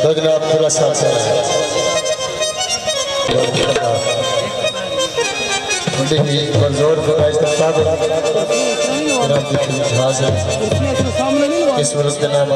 तो जनाब थोड़ा सा जोर जहाज है इस वक्त जनाब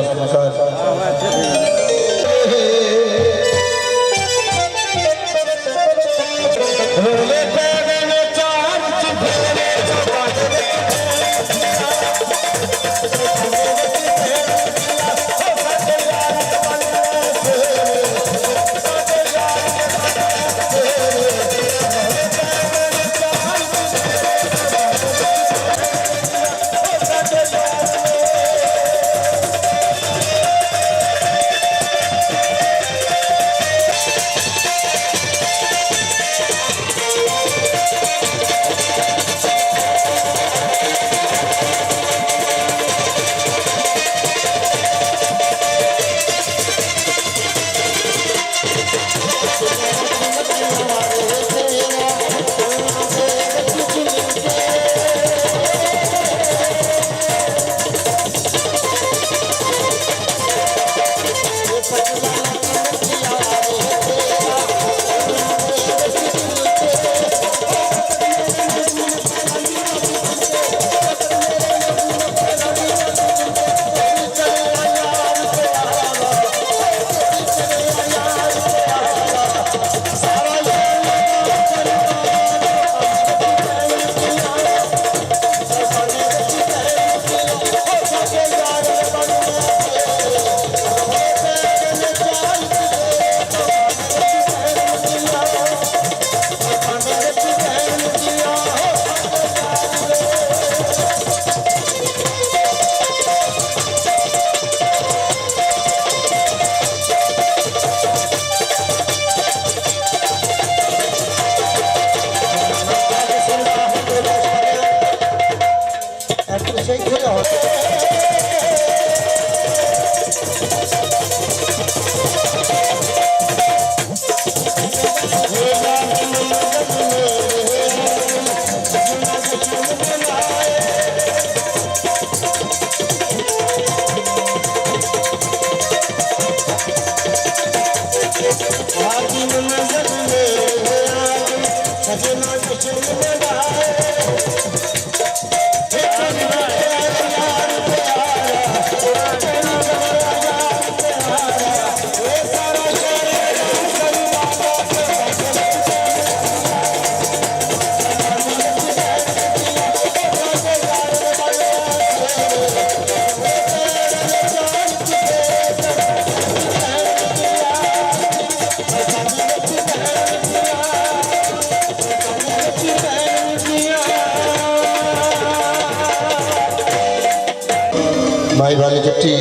भाई वाली जट्टी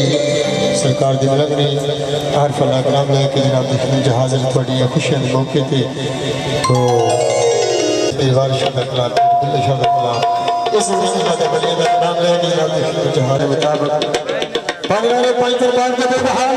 सरकार दी मिलन में हर फला कराम लैके जनाब दखन जहाज थोड़ी खुशियां के मौके पे तो परिवार शादा कला बिल्ले शादा कला इस महीने का बलिया का नाम लैके जनाब दखन जहाज मुताबिक पानी वाले 5 दरबार के बहाल